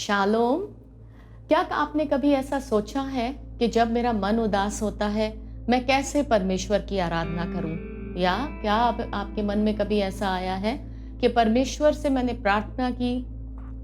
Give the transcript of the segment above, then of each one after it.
Shalom. क्या आपने कभी ऐसा सोचा है कि जब मेरा मन उदास होता है मैं कैसे परमेश्वर की आराधना करूं? या क्या आपके मन में कभी ऐसा आया है कि परमेश्वर से मैंने प्रार्थना की,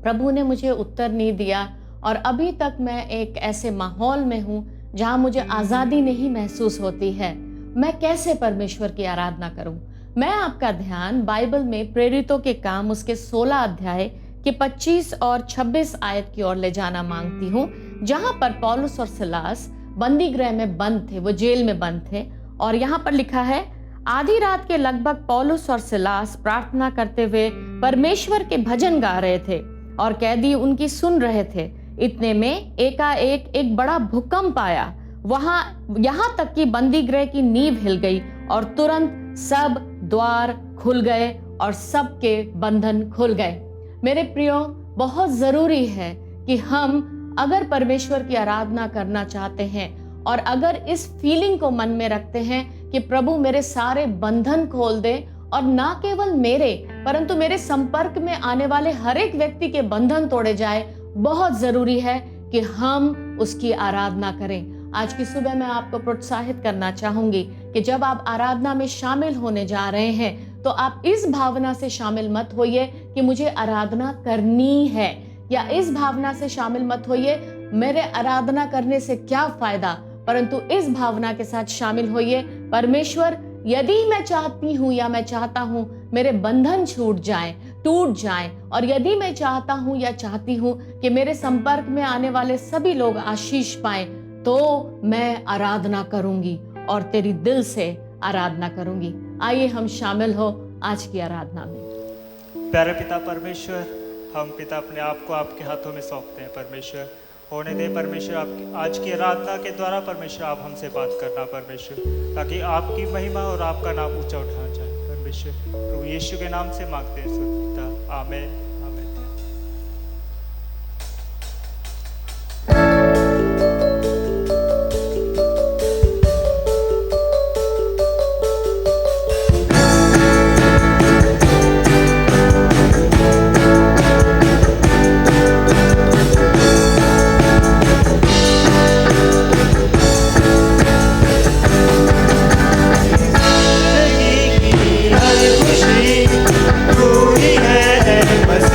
प्रभु ने मुझे उत्तर नहीं दिया और अभी तक मैं एक ऐसे माहौल में हूं जहां मुझे आज़ादी नहीं महसूस होती है, मैं कैसे परमेश्वर की आराधना करूं? मैं आपका ध्यान बाइबल में प्रेरितों के काम उसके 16 अध्याय के 25 और 26 आयत की ओर ले जाना मांगती हूँ, जहां पर पौलुस और सिलास बंदी गृह में बंद थे, वो जेल में बंद थे। और यहाँ पर लिखा है, आधी रात के लगभग पौलुस और सिलास प्रार्थना करते हुए परमेश्वर के भजन गा रहे थे और कैदी उनकी सुन रहे थे। इतने में एकाएक एक बड़ा भूकंप आया, यहाँ तक कि बंदी गृह की नींव हिल गई और तुरंत सब द्वार खुल गए और सबके बंधन खुल गए। मेरे प्रियो, बहुत जरूरी है कि हम अगर परमेश्वर की आराधना करना चाहते हैं और अगर इस फीलिंग को मन में रखते हैं कि प्रभु मेरे सारे बंधन खोल दे और ना केवल मेरे परंतु मेरे संपर्क में आने वाले हर एक व्यक्ति के बंधन तोड़े जाए, बहुत जरूरी है कि हम उसकी आराधना करें। आज की सुबह मैं आपको प्रोत्साहित करना चाहूंगी कि जब आप आराधना में शामिल होने जा रहे हैं तो आप इस भावना से शामिल मत होइए कि मुझे आराधना करनी है, या इस भावना से शामिल मत होइए मेरे आराधना करने से क्या फायदा, परंतु इस भावना के साथ शामिल होइए, परमेश्वर यदि मैं चाहती हूँ या मैं चाहता हूँ मेरे बंधन टूट जाएं और यदि मैं चाहता हूँ या चाहती हूँ कि मेरे संपर्क में आने वाले सभी लोग आशीष पाएं, तो मैं आराधना करूंगी और तेरी दिल से आराधना करूंगी। आइए हम शामिल हो आज की आराधना में। प्यारे पिता परमेश्वर, हम पिता अपने आप को आपके हाथों में सौंपते हैं। परमेश्वर होने दे परमेश्वर, आपकी आज की आराधना के द्वारा परमेश्वर आप हमसे बात करना परमेश्वर, ताकि आपकी महिमा और आपका नाम ऊंचा उठाया जाए परमेश्वर। प्रभु यीशु के नाम से मांगते हैं पिता, आमीन। पूरी है बस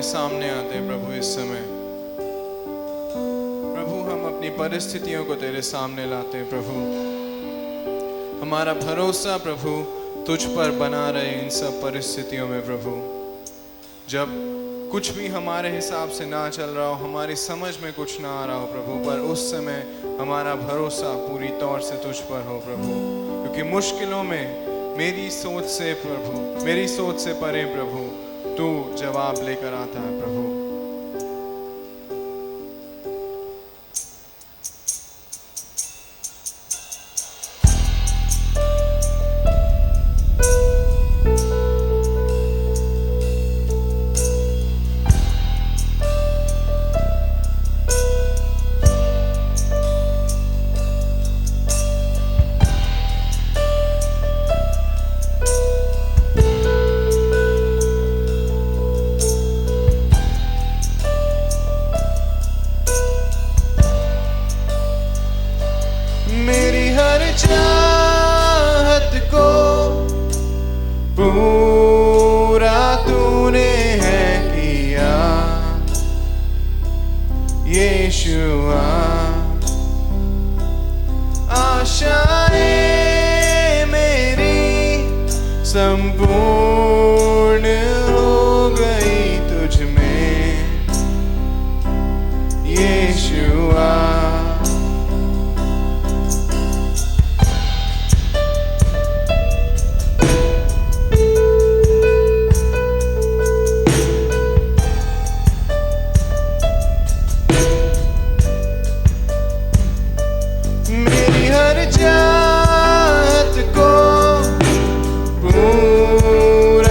तेरे सामने आते हैं प्रभु इस समय। प्रभु हम अपनी परिस्थितियों को तेरे सामने लाते हैं प्रभु। हमारा भरोसा प्रभु तुझ पर बना रहे इन सब परिस्थितियों में प्रभु। जब कुछ भी हमारे हिसाब से ना चल रहा हो, हमारी समझ में कुछ ना आ रहा हो प्रभु, पर उस समय हमारा भरोसा पूरी तौर से तुझ पर हो प्रभु। क्योंकि मुश्किलों में मेरी सोच से परे प्रभु तू जवाब लेकर आता है प्रभु। मेरी हर चाहत को पूरा तूने है किया यीशुआ। आशाएं मेरी संपूर्ण हो गई तुझ में यीशुआ। मेरी हर चाहत को पूरा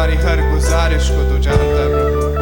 हमारी हर गुजारिश को तू जानता है प्रभु।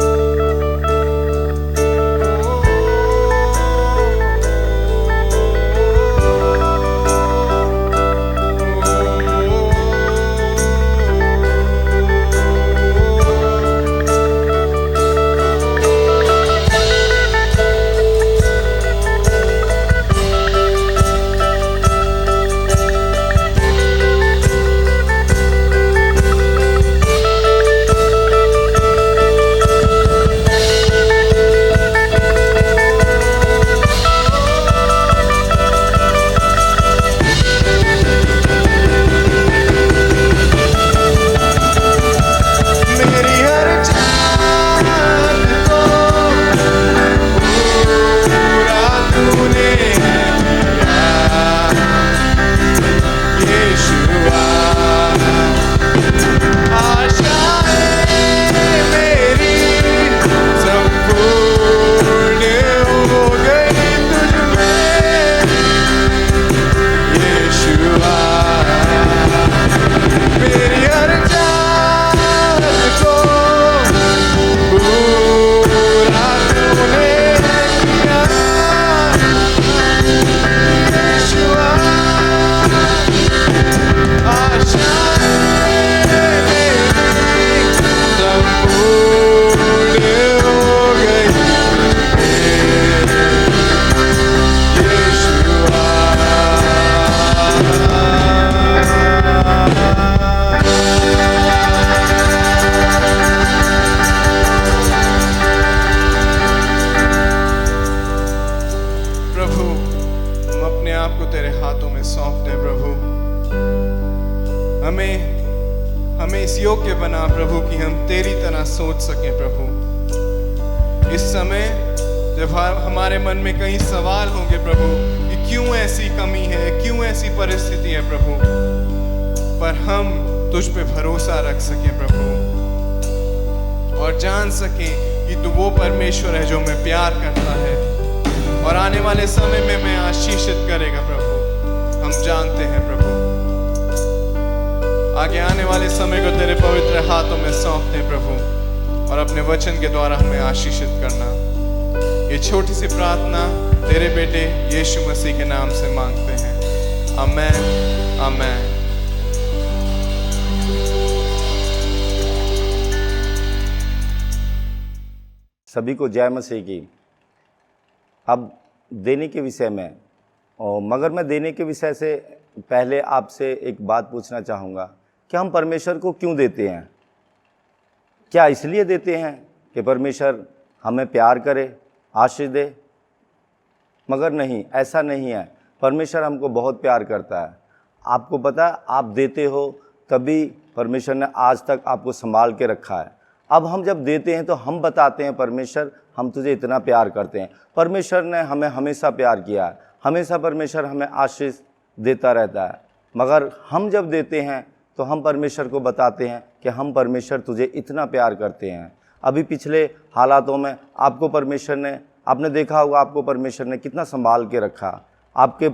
हमें इस योग्य बना प्रभु कि हम तेरी तरह सोच सकें प्रभु। इस समय जब हमारे मन में कई सवाल होंगे प्रभु कि क्यों ऐसी कमी है, क्यों ऐसी परिस्थिति है प्रभु, पर हम तुझ पे भरोसा रख सकें प्रभु और जान सकें कि तू वो परमेश्वर है जो हमें प्यार करता है और आने वाले समय में हमें आशीषित करेगा प्रभु। हम जानते हैं प्रभु। आगे आने वाले समय को तेरे पवित्र हाथों में सौंपते हैं प्रभु और अपने वचन के द्वारा हमें आशीषित करना। ये छोटी सी प्रार्थना तेरे बेटे यीशु मसीह के नाम से मांगते हैं। आमेन, आमेन। सभी को जय मसीह की। अब देने के विषय में, मगर मैं देने के विषय से पहले आपसे एक बात पूछना चाहूँगा कि हम परमेश्वर को क्यों देते हैं? क्या इसलिए देते हैं कि परमेश्वर हमें प्यार करे, आशीष दे? मगर नहीं, ऐसा नहीं है। परमेश्वर हमको बहुत प्यार करता है। आपको पता है, आप देते हो तभी परमेश्वर ने आज तक आपको संभाल के रखा है। अब हम जब देते हैं तो हम बताते हैं परमेश्वर हम तुझे इतना प्यार करते हैं। परमेश्वर ने हमें हमेशा प्यार किया है, हमेशा परमेश्वर हमें आशीष देता रहता है। मगर हम जब देते हैं तो हम परमेश्वर को बताते हैं कि हम परमेश्वर तुझे इतना प्यार करते हैं। अभी पिछले हालातों में आपको परमेश्वर ने, आपने देखा होगा आपको परमेश्वर ने कितना संभाल के रखा। आपके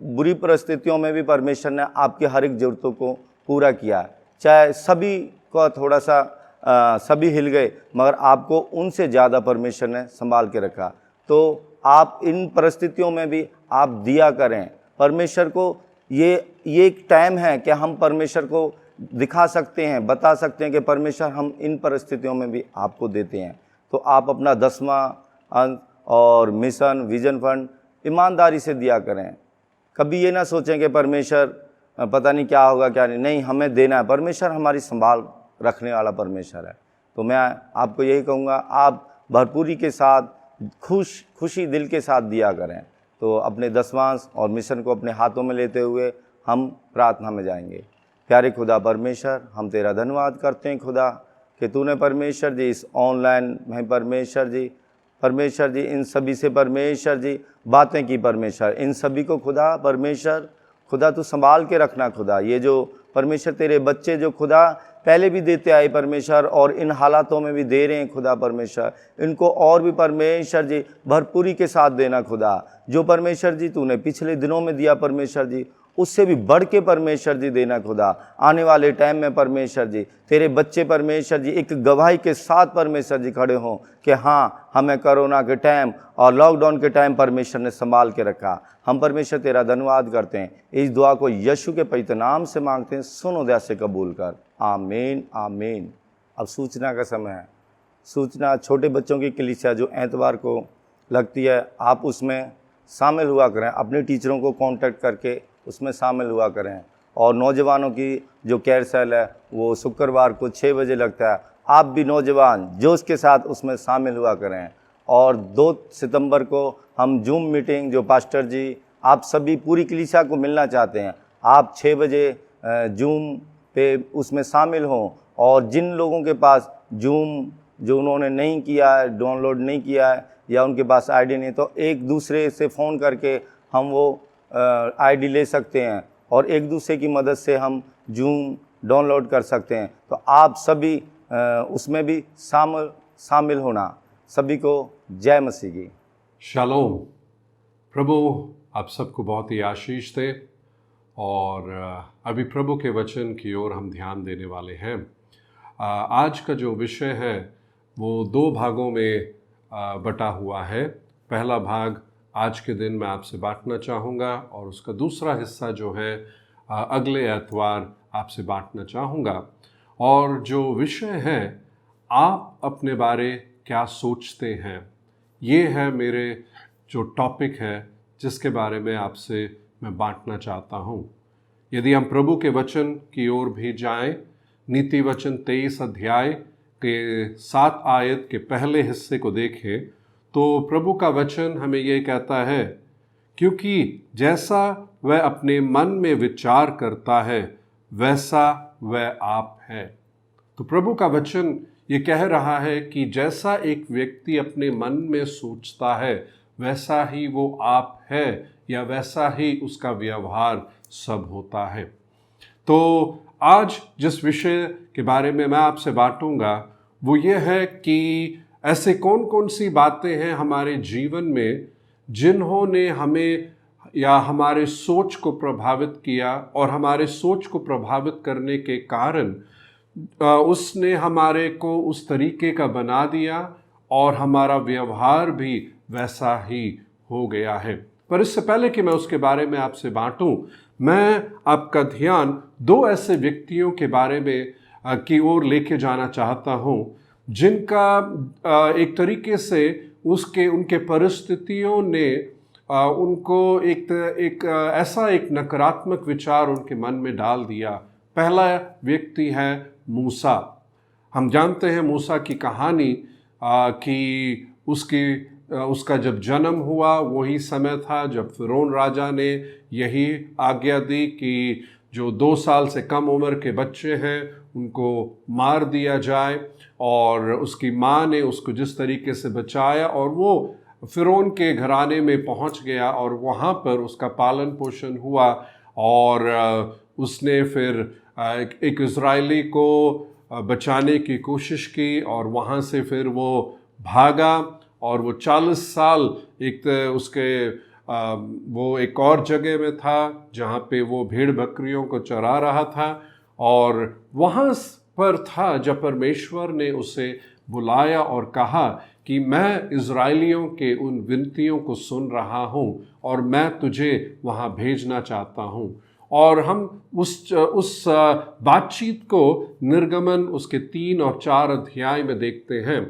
बुरी परिस्थितियों में भी परमेश्वर ने आपकी हर एक ज़रूरतों को पूरा किया। चाहे सभी को थोड़ा सा सभी हिल गए, मगर आपको उनसे ज़्यादा परमेश्वर ने संभाल के रखा। तो आप इन परिस्थितियों में भी आप दिया करें परमेश्वर को। ये एक टाइम है कि हम परमेश्वर को दिखा सकते हैं, बता सकते हैं कि परमेश्वर हम इन परिस्थितियों में भी आपको देते हैं। तो आप अपना 10वां अंक और मिशन विजन फंड ईमानदारी से दिया करें। कभी ये ना सोचें कि परमेश्वर पता नहीं क्या होगा क्या नहीं, हमें देना है। परमेश्वर हमारी संभाल रखने वाला परमेश्वर है। तो मैं आपको यही कहूँगा, आप भरपूरी के साथ खुशी दिल के साथ दिया करें। तो अपने 10वां और मिशन को अपने हाथों में लेते हुए हम प्रार्थना में जाएंगे। प्यारे खुदा परमेश्वर, हम तेरा धन्यवाद करते हैं खुदा कि तूने परमेश्वर जी इस ऑनलाइन में परमेश्वर जी इन सभी से परमेश्वर जी बातें की। परमेश्वर इन सभी को खुदा तू संभाल के रखना खुदा। ये जो परमेश्वर तेरे बच्चे जो खुदा पहले भी देते आए परमेश्वर और इन हालातों में भी दे रहे हैं खुदा परमेश्वर, इनको और भी परमेश्वर जी भरपूरी के साथ देना खुदा। जो परमेश्वर जी तूने पिछले दिनों में दिया परमेश्वर जी, उससे भी बढ़ के परमेश्वर जी देना खुदा। आने वाले टाइम में परमेश्वर जी तेरे बच्चे परमेश्वर जी एक गवाही के साथ परमेश्वर जी खड़े हों कि हाँ, हमें कोरोना के टाइम और लॉकडाउन के टाइम परमेश्वर ने संभाल के रखा। हम परमेश्वर तेरा धन्यवाद करते हैं। इस दुआ को यीशु के पवित्र नाम से मांगते हैं, सुन उदया से कबूल कर। आमीन आमीन। अब सूचना का समय है। सूचना छोटे बच्चों की कलीसिया जो एतवार को लगती है, आप उसमें शामिल हुआ करें। अपने टीचरों को कांटेक्ट करके उसमें शामिल हुआ करें। और नौजवानों की जो केयर सेल है वो शुक्रवार को 6 बजे लगता है। आप भी नौजवान जोश के साथ उसमें शामिल हुआ करें। और 2 सितंबर को हम जूम मीटिंग जो पास्टर जी आप सभी पूरी कलीसिया को मिलना चाहते हैं, आप 6 बजे जूम पे उसमें शामिल हों। और जिन लोगों के पास जूम जो उन्होंने नहीं किया है, डाउनलोड नहीं किया है, या उनके पास आईडी नहीं, तो एक दूसरे से फ़ोन करके हम वो आईडी ले सकते हैं और एक दूसरे की मदद से हम जूम डाउनलोड कर सकते हैं। तो आप सभी उसमें भी शामिल होना। सभी को जय मसीह की। शालोम। प्रभु आप सबको बहुत ही आशीष दे। और अभी प्रभु के वचन की ओर हम ध्यान देने वाले हैं। आज का जो विषय है वो 2 भागों में बटा हुआ है। पहला भाग आज के दिन मैं आपसे बांटना चाहूँगा और उसका दूसरा हिस्सा जो है अगले एतवार आपसे बांटना चाहूँगा। और जो विषय है, आप अपने बारे क्या सोचते हैं, ये है मेरे जो टॉपिक है जिसके बारे में आपसे मैं बांटना चाहता हूँ। यदि हम प्रभु के वचन की ओर भी जाएं, नीति वचन 23 अध्याय के 7 आयत के पहले हिस्से को देखें तो प्रभु का वचन हमें ये कहता है, क्योंकि जैसा वह अपने मन में विचार करता है वैसा वह आप है। तो प्रभु का वचन ये कह रहा है कि जैसा एक व्यक्ति अपने मन में सोचता है वैसा ही वो आप है, या वैसा ही उसका व्यवहार सब होता है। तो आज जिस विषय के बारे में मैं आपसे बांटूंगा वो ये है कि ऐसे कौन कौन सी बातें हैं हमारे जीवन में जिन्होंने हमें या हमारे सोच को प्रभावित किया, और हमारे सोच को प्रभावित करने के कारण उसने हमारे को उस तरीके का बना दिया और हमारा व्यवहार भी वैसा ही हो गया है। पर इससे पहले कि मैं उसके बारे में आपसे बांटूं, मैं आपका ध्यान 2 ऐसे व्यक्तियों के बारे में की ओर लेके जाना चाहता हूं जिनका एक तरीके से उनके परिस्थितियों ने उनको एक ऐसा एक नकारात्मक विचार उनके मन में डाल दिया। पहला व्यक्ति है मूसा। हम जानते हैं मूसा की कहानी कि उसका जब जन्म हुआ वही समय था जब फिरौन राजा ने यही आज्ञा दी कि जो 2 साल से कम उम्र के बच्चे हैं उनको मार दिया जाए। और उसकी माँ ने उसको जिस तरीके से बचाया और वो फिरौन के घराने में पहुंच गया और वहाँ पर उसका पालन पोषण हुआ। और उसने फिर एक इज़राइली को बचाने की कोशिश की और वहाँ से फिर वो भागा और वो 40 साल वो एक और जगह में था जहाँ पे वो भेड़ बकरियों को चरा रहा था। और वहाँ पर था जब परमेश्वर ने उसे बुलाया और कहा कि मैं इज़राइलियों के उन विनतियों को सुन रहा हूँ और मैं तुझे वहाँ भेजना चाहता हूँ। और हम उस बातचीत को निर्गमन उसके 3 और 4 अध्याय में देखते हैं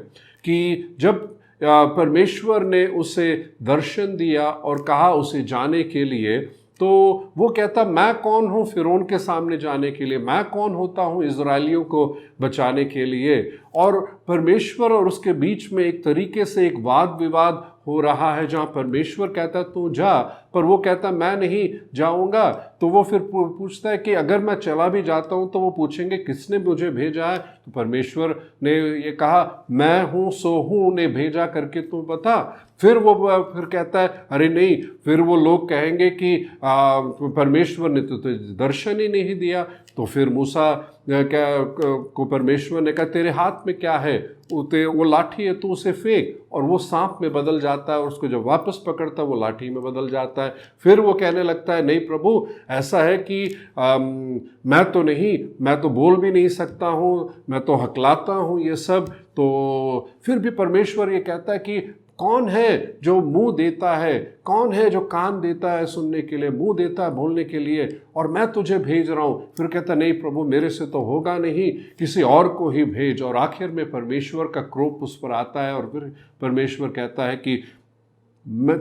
कि जब परमेश्वर ने उसे दर्शन दिया और कहा उसे जाने के लिए, तो वो कहता मैं कौन हूँ फिरौन के सामने जाने के लिए, मैं कौन होता हूँ इज़राइलियों को बचाने के लिए। और परमेश्वर और उसके बीच में एक तरीके से एक वाद विवाद हो रहा है जहाँ परमेश्वर कहता तू जा, पर वो कहता मैं नहीं जाऊँगा। तो वो फिर पूछता है कि अगर मैं चला भी जाता हूँ तो वो पूछेंगे किसने मुझे भेजा है। तो परमेश्वर ने ये कहा मैं हूँ सो हूँ ने भेजा करके तू बता। फिर वो फिर कहता है अरे नहीं, फिर वो लोग कहेंगे कि परमेश्वर ने तो दर्शन ही नहीं दिया। तो फिर मूसा को परमेश्वर ने कहा तेरे हाथ में क्या है, वो लाठी है, तू उसे फेंक। और वो सांप में बदल जाता है और उसको जब वापस पकड़ता है वो लाठी में बदल जाता है। फिर वो कहने लगता है नहीं प्रभु, ऐसा है कि मैं तो नहीं, मैं तो बोल भी नहीं सकता हूँ, मैं तो हकलाता हूँ ये सब। तो फिर भी परमेश्वर ये कहता है कि कौन है जो मुंह देता है, कौन है जो कान देता है सुनने के लिए, मुंह देता है बोलने के लिए, और मैं तुझे भेज रहा हूँ। फिर कहता नहीं प्रभु, मेरे से तो होगा नहीं, किसी और को ही भेज। और आखिर में परमेश्वर का क्रोध उस पर आता है और फिर परमेश्वर कहता है कि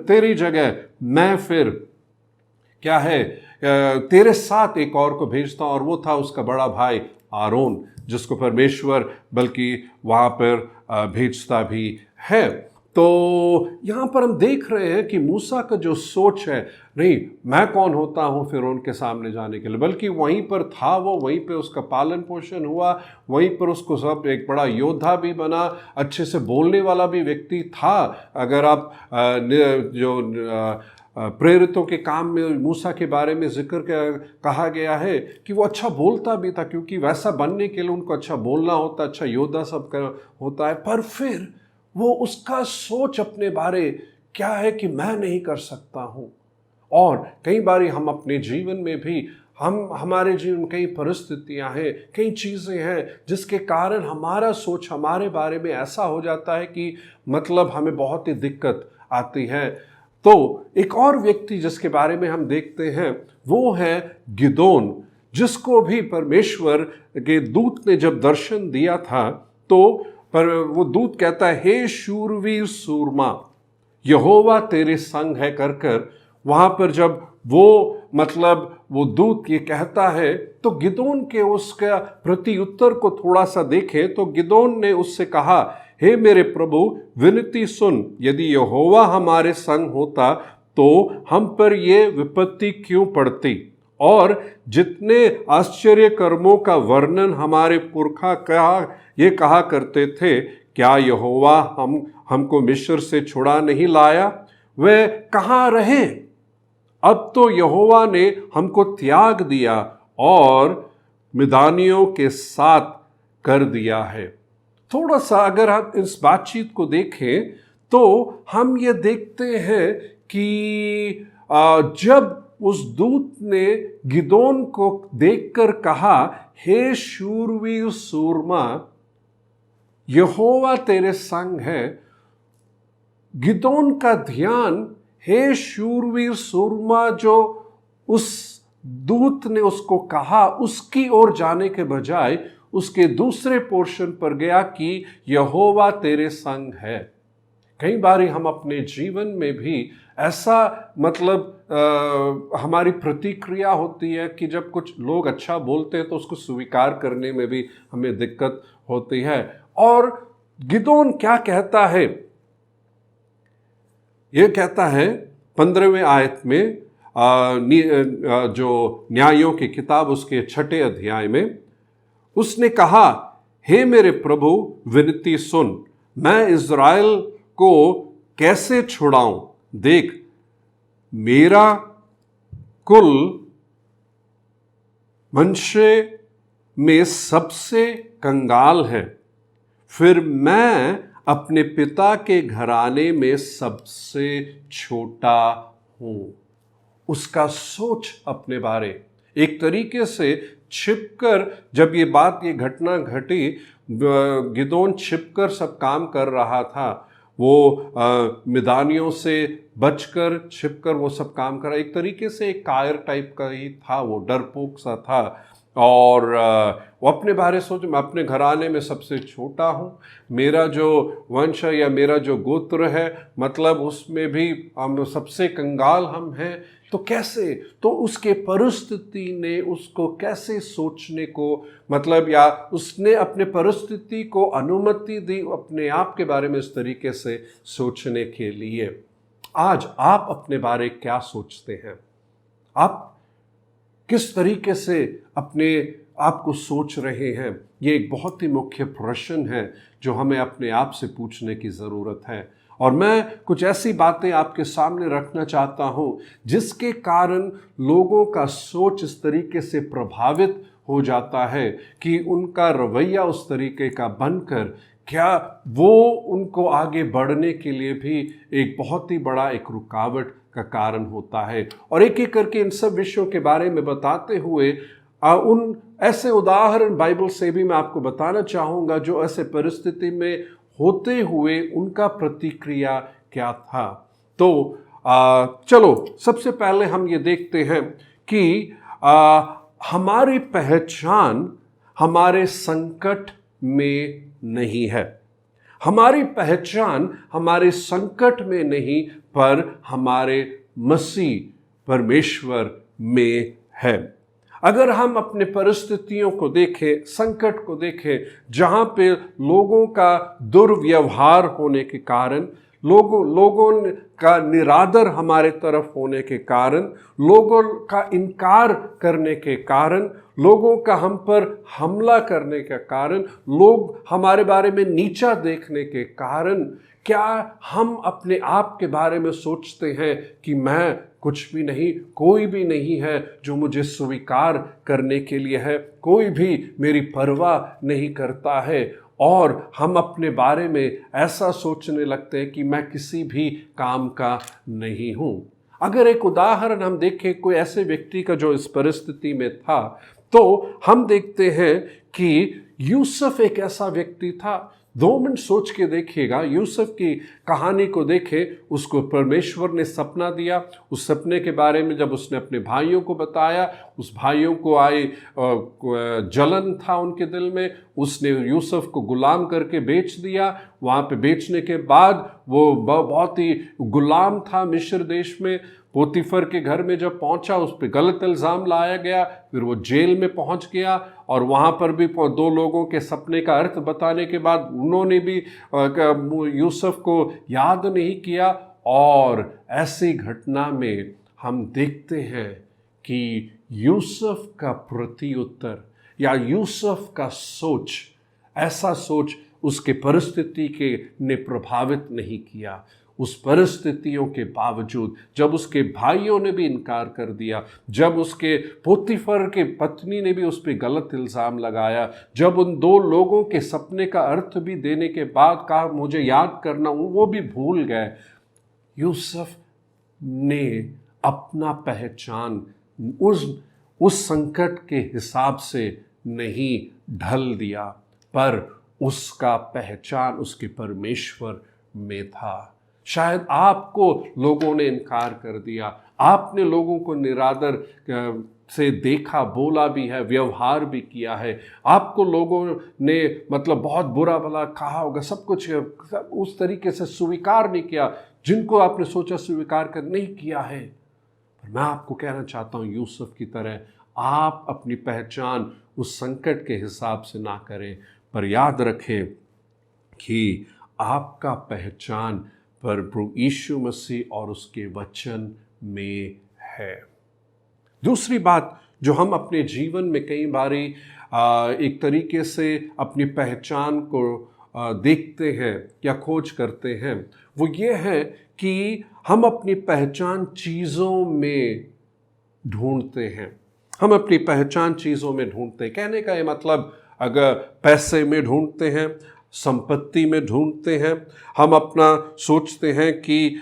तेरी जगह मैं फिर क्या है तेरे साथ एक और को भेजता हूँ, और वो था उसका बड़ा भाई आरोन, जिसको परमेश्वर बल्कि वहाँ पर भेजता भी है। तो यहाँ पर हम देख रहे हैं कि मूसा का जो सोच है, नहीं मैं कौन होता हूँ फिरौन के सामने जाने के लिए, बल्कि वहीं पर था वो, वहीं पे उसका पालन पोषण हुआ, वहीं पर उसको सब एक बड़ा योद्धा भी बना, अच्छे से बोलने वाला भी व्यक्ति था। अगर आप जो प्रेरितों के काम में मूसा के बारे में जिक्र कहा गया है कि वो अच्छा बोलता भी था, क्योंकि वैसा बनने के लिए उनको अच्छा बोलना होता, अच्छा योद्धा सब होता है। पर फिर वो उसका सोच अपने बारे क्या है कि मैं नहीं कर सकता हूँ। और कई बार हम अपने जीवन में भी हमारे जीवन में कई परिस्थितियां हैं, कई चीज़ें हैं जिसके कारण हमारा सोच हमारे बारे में ऐसा हो जाता है कि मतलब हमें बहुत ही दिक्कत आती है। तो एक और व्यक्ति जिसके बारे में हम देखते हैं वो है गिदोन, जिसको भी परमेश्वर के दूत ने जब दर्शन दिया था तो पर वो दूत कहता है हे शूरवीर सूरमा, यहोवा तेरे संग है कर कर। वहाँ पर जब वो दूत ये कहता है तो गिदोन के उसका प्रति उत्तर को थोड़ा सा देखें तो गिदोन ने उससे कहा हे मेरे प्रभु विनती सुन, यदि यहोवा हमारे संग होता तो हम पर ये विपत्ति क्यों पड़ती, और जितने आश्चर्य कर्मों का वर्णन हमारे पुरखा कहा करते थे, क्या यहोवा हमको मिस्र से छुड़ा नहीं लाया, वे कहाँ रहे। अब तो यहोवा ने हमको त्याग दिया और मिदानियों के साथ कर दिया है। थोड़ा सा अगर हम इस बातचीत को देखें तो हम ये देखते हैं कि जब उस दूत ने गिदोन को देखकर कहा हे शूरवीर सूरमा, यहोवा तेरे संग है, गिदोन का ध्यान हे शूरवीर सूरमा जो उस दूत ने उसको कहा उसकी ओर जाने के बजाय उसके दूसरे पोर्शन पर गया कि यहोवा तेरे संग है। कई बार हम अपने जीवन में भी ऐसा हमारी प्रतिक्रिया होती है कि जब कुछ लोग अच्छा बोलते हैं तो उसको स्वीकार करने में भी हमें दिक्कत होती है। और गिदोन क्या कहता है, यह कहता है 15वें आयत में जो न्यायों की किताब उसके 6 अध्याय में, उसने कहा हे मेरे प्रभु विनती सुन, मैं इज़राइल को कैसे छुड़ाऊं, देख मेरा कुल मनशे में सबसे कंगाल है, फिर मैं अपने पिता के घराने में सबसे छोटा हूं। उसका सोच अपने बारे एक तरीके से छिपकर, जब ये घटना घटी, गिदोन छिपकर सब काम कर रहा था। वो मिदानियों से बचकर छिपकर वो सब काम कर रहा, एक तरीके से एक कायर टाइप का ही था, वो डरपोक सा था। और वो अपने बारे सोच, मैं अपने घराने में सबसे छोटा हूँ, मेरा जो वंश है या मेरा जो गोत्र है उसमें भी हम सबसे कंगाल हम हैं। तो कैसे, तो उसके परिस्थिति ने उसको कैसे सोचने को या उसने अपने परिस्थिति को अनुमति दी अपने आप के बारे में इस तरीके से सोचने के लिए। आज आप अपने बारे क्या सोचते हैं? आप किस तरीके से अपने आप को सोच रहे हैं? ये एक बहुत ही मुख्य प्रश्न है जो हमें अपने आप से पूछने की ज़रूरत है। और मैं कुछ ऐसी बातें आपके सामने रखना चाहता हूँ जिसके कारण लोगों का सोच इस तरीके से प्रभावित हो जाता है कि उनका रवैया उस तरीके का बनकर वो उनको आगे बढ़ने के लिए भी एक बहुत ही बड़ा एक रुकावट का कारण होता है। और एक एक करके इन सब विषयों के बारे में बताते हुए उन ऐसे उदाहरण बाइबल से भी मैं आपको बताना चाहूँगा जो ऐसे परिस्थिति में होते हुए उनका प्रतिक्रिया क्या था। तो चलो सबसे पहले हम ये देखते हैं कि हमारी पहचान हमारे संकट में नहीं है। हमारी पहचान हमारे संकट में नहीं पर हमारे मसीह परमेश्वर में है। अगर हम अपने परिस्थितियों को देखें, संकट को देखें, जहाँ पे लोगों का दुर्व्यवहार होने के कारण, लोगों का निरादर हमारे तरफ होने के कारण, लोगों का इनकार करने के कारण, लोगों का हम पर हमला करने के कारण, लोग हमारे बारे में नीचा देखने के कारण, क्या हम अपने आप के बारे में सोचते हैं कि मैं कुछ भी नहीं, कोई भी नहीं है जो मुझे स्वीकार करने के लिए है, कोई भी मेरी परवाह नहीं करता है, और हम अपने बारे में ऐसा सोचने लगते हैं कि मैं किसी भी काम का नहीं हूं। अगर एक उदाहरण हम देखें कोई ऐसे व्यक्ति का जो इस परिस्थिति में था, तो हम देखते हैं कि यूसुफ एक ऐसा व्यक्ति था। 2 मिनट सोच के देखिएगा, यूसुफ की कहानी को देखें। उसको परमेश्वर ने सपना दिया। उस सपने के बारे में जब उसने अपने भाइयों को बताया, उस भाइयों को जलन था उनके दिल में। उसने यूसुफ को गुलाम करके बेच दिया। वहाँ पे बेचने के बाद वो बहुत ही गुलाम था मिस्र देश में। पोतीफर के घर में जब पहुंचा, उस पर गलत इल्ज़ाम लाया गया। फिर वो जेल में पहुंच गया और वहाँ पर भी 2 लोगों के सपने का अर्थ बताने के बाद उन्होंने भी यूसुफ को याद नहीं किया। और ऐसी घटना में हम देखते हैं कि यूसुफ का प्रत्युत्तर या यूसुफ का सोच, ऐसा सोच उसके परिस्थिति के ने प्रभावित नहीं किया। उस परिस्थितियों के बावजूद जब उसके भाइयों ने भी इनकार कर दिया, जब उसके पोतीफर के पत्नी ने भी उस पर गलत इल्ज़ाम लगाया, जब उन 2 लोगों के सपने का अर्थ भी देने के बाद कहा मुझे याद करना, वो भी भूल गए, यूसुफ ने अपना पहचान उस संकट के हिसाब से नहीं ढल दिया, पर उसका पहचान उसके परमेश्वर में था। शायद आपको लोगों ने इनकार कर दिया, आपने लोगों को निरादर से देखा, बोला भी है, व्यवहार भी किया है, आपको लोगों ने मतलब बहुत बुरा भला कहा होगा, सब कुछ उस तरीके से स्वीकार नहीं किया जिनको आपने सोचा स्वीकार कर नहीं किया है। पर मैं आपको कहना चाहता हूँ, यूसुफ की तरह आप अपनी पहचान उस संकट के हिसाब से ना करें, पर याद रखें कि आपका पहचान प्रभु यीशु मसीह और उसके वचन में है। दूसरी बात जो हम अपने जीवन में कई बारी एक तरीके से अपनी पहचान को देखते हैं या खोज करते हैं, वो ये है कि हम अपनी पहचान चीज़ों में ढूंढते हैं। हम अपनी पहचान चीज़ों में ढूंढते हैं। कहने का ये मतलब, अगर पैसे में ढूंढते हैं, संपत्ति में ढूंढते हैं, हम अपना सोचते हैं कि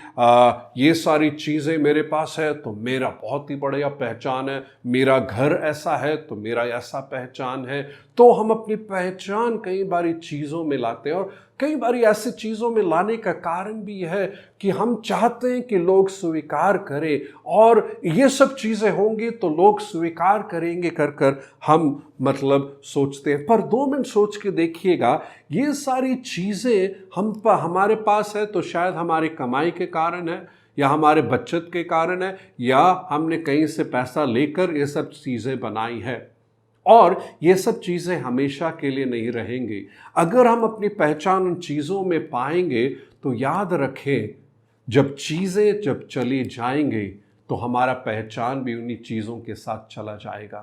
ये सारी चीज़ें मेरे पास है तो मेरा बहुत ही बढ़िया पहचान है, मेरा घर ऐसा है तो मेरा ऐसा पहचान है। तो हम अपनी पहचान कई बारी चीज़ों में लाते हैं, और कई बारी ऐसी चीज़ों में लाने का कारण भी है कि हम चाहते हैं कि लोग स्वीकार करें, और ये सब चीज़ें होंगी तो लोग स्वीकार करेंगे कर हम मतलब सोचते हैं। पर 2 मिनट सोच के देखिएगा, ये सारी चीज़ें हमारे पास है तो शायद हमारी कमाई के कारण है, या हमारे बचत के कारण है, या हमने कहीं से पैसा लेकर ये सब चीज़ें बनाई है, और ये सब चीज़ें हमेशा के लिए नहीं रहेंगी। अगर हम अपनी पहचान उन चीज़ों में पाएंगे तो याद रखें, जब चीज़ें जब चली जाएंगी तो हमारा पहचान भी उन्हीं चीज़ों के साथ चला जाएगा।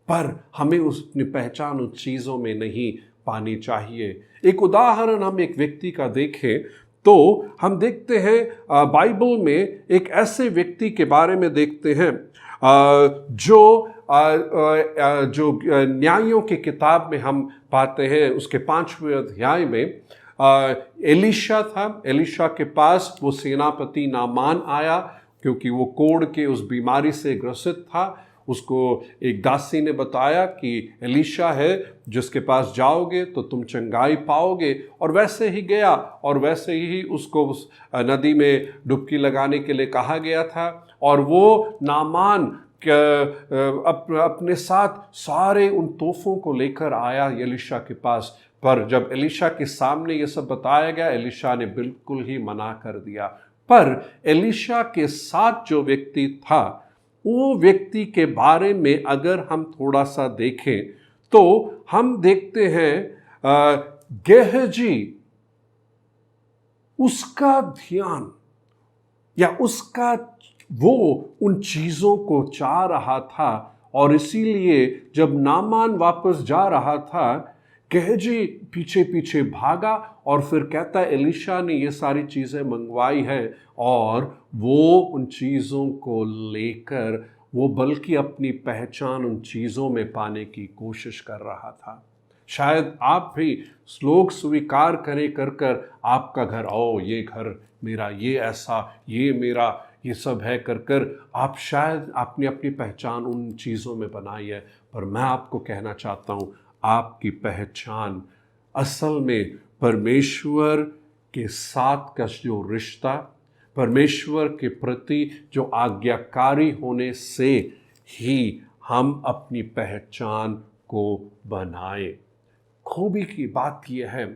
पर हमें अपनी पहचान उन चीज़ों में नहीं पानी चाहिए। एक उदाहरण हम एक व्यक्ति का देखें तो हम देखते हैं बाइबल में एक ऐसे व्यक्ति के बारे में देखते हैं जो न्यायों की किताब में हम पाते हैं, उसके 5वें अध्याय में एलीशा था। एलीशा के पास वो सेनापति नामान आया, क्योंकि वो कोढ़ के उस बीमारी से ग्रसित था। उसको एक दासी ने बताया कि एलीशा है जिसके पास जाओगे तो तुम चंगाई पाओगे, और वैसे ही गया और वैसे ही उसको उस नदी में डुबकी लगाने के लिए कहा गया था। और वो नामान अपने साथ सारे उन तोहफों को लेकर आया एलीशा के पास। पर जब एलीशा के सामने ये सब बताया गया, एलीशा ने बिल्कुल ही मना कर दिया। पर एलीशा के साथ जो व्यक्ति था, वो व्यक्ति के बारे में अगर हम थोड़ा सा देखें तो हम देखते हैं गेहजी उसका ध्यान या उसका वो उन चीज़ों को चाह रहा था, और इसीलिए जब नामान वापस जा रहा था, गेहजी पीछे पीछे भागा और फिर कहता है एलीशा ने ये सारी चीज़ें मंगवाई है, और वो उन चीज़ों को लेकर वो बल्कि अपनी पहचान उन चीज़ों में पाने की कोशिश कर रहा था। शायद आप भी लोग स्वीकार करें कर आपका घर, ओ ये घर मेरा, ये ऐसा, ये मेरा, ये सब है कर आप शायद आपने अपनी पहचान उन चीज़ों में बनाई है। पर मैं आपको कहना चाहता हूँ, आपकी पहचान असल में परमेश्वर के साथ का जो रिश्ता, परमेश्वर के प्रति जो आज्ञाकारी होने से ही हम अपनी पहचान को बनाए। खूबी की बात यह है,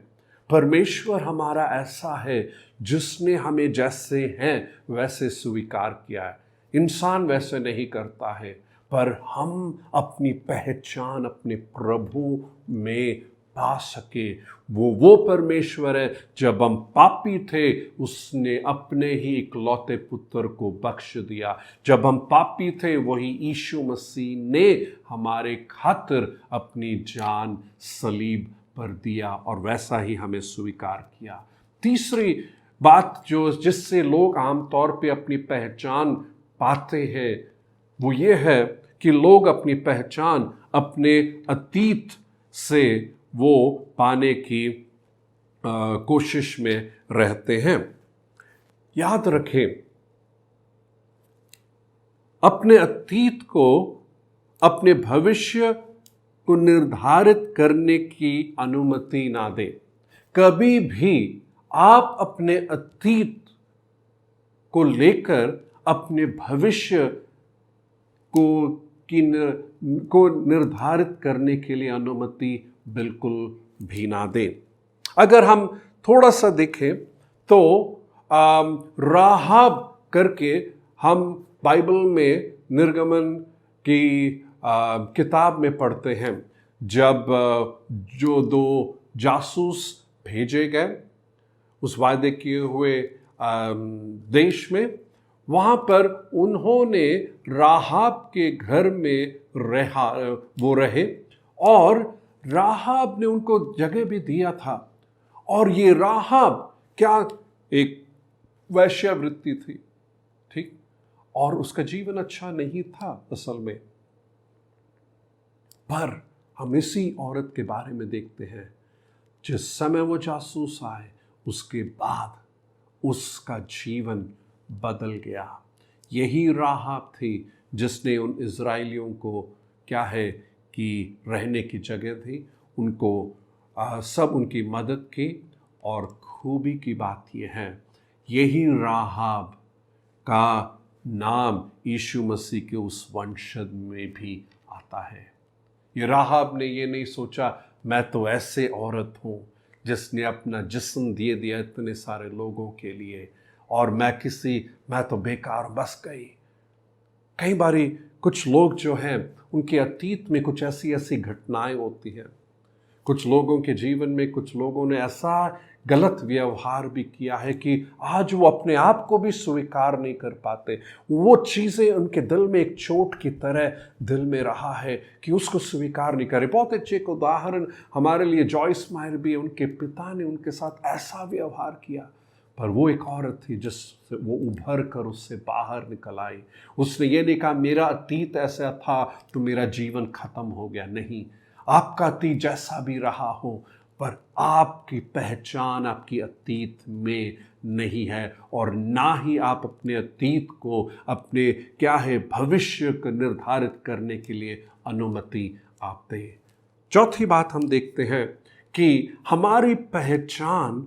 परमेश्वर हमारा ऐसा है जिसने हमें जैसे हैं वैसे स्वीकार किया है। इंसान वैसे नहीं करता है, पर हम अपनी पहचान अपने प्रभु में पा सके। वो परमेश्वर है, जब हम पापी थे उसने अपने ही इकलौते पुत्र को बख्श दिया। जब हम पापी थे वही यीशु मसीह ने हमारे खातिर अपनी जान सलीब पर दिया, और वैसा ही हमें स्वीकार किया। तीसरी बात जो जिससे लोग आमतौर पे अपनी पहचान पाते हैं वो ये है कि लोग अपनी पहचान अपने अतीत से वो पाने की कोशिश में रहते हैं। याद रखें, अपने अतीत को अपने भविष्य को निर्धारित करने की अनुमति ना दें। कभी भी आप अपने अतीत को लेकर अपने भविष्य को निर्धारित करने के लिए अनुमति बिल्कुल भी ना दें। अगर हम थोड़ा सा देखें तो राहाब करके हम बाइबल में निर्गमन की किताब में पढ़ते हैं, जब जो दो जासूस भेजे गए उस वायदे किए हुए देश में, वहाँ पर उन्होंने राहाब के घर में रहे, और राहाब ने उनको जगह भी दिया था। और ये राहाब क्या एक वैश्यावृत्ति थी, ठीक, और उसका जीवन अच्छा नहीं था असल में। पर हम इसी औरत के बारे में देखते हैं, जिस समय वो जासूस आए उसके बाद उसका जीवन बदल गया। यही राहाब थी जिसने उन इज़राइलियों को क्या है कि रहने की जगह थी, उनको सब उनकी मदद की। और खूबी की बात यह है, यही राहाब का नाम यीशु मसीह के उस वंशज में भी आता है। ये राहाब ने ये नहीं सोचा मैं तो ऐसे औरत हूँ जिसने अपना जिस्म दे दिया इतने सारे लोगों के लिए, और मैं तो बेकार बस गई। कई बारी कुछ लोग जो हैं उनके अतीत में कुछ ऐसी घटनाएं होती हैं, कुछ लोगों के जीवन में कुछ लोगों ने ऐसा गलत व्यवहार भी किया है कि आज वो अपने आप को भी स्वीकार नहीं कर पाते। वो चीज़ें उनके दिल में एक चोट की तरह दिल में रहा है कि उसको स्वीकार नहीं करे। बहुत अच्छे एक उदाहरण हमारे लिए जॉयस मायर भी है। उनके पिता ने उनके साथ ऐसा व्यवहार किया, पर वो एक औरत थी जिससे वो उभर कर उससे बाहर निकल आई। उसने ये नहीं कहा मेरा अतीत ऐसा था तो मेरा जीवन खत्म हो गया। नहीं, आपका अतीत जैसा भी रहा हो, पर आपकी पहचान आपकी अतीत में नहीं है, और ना ही आप अपने अतीत को अपने क्या है भविष्य को निर्धारित करने के लिए अनुमति आप दें। चौथी बात हम देखते हैं कि हमारी पहचान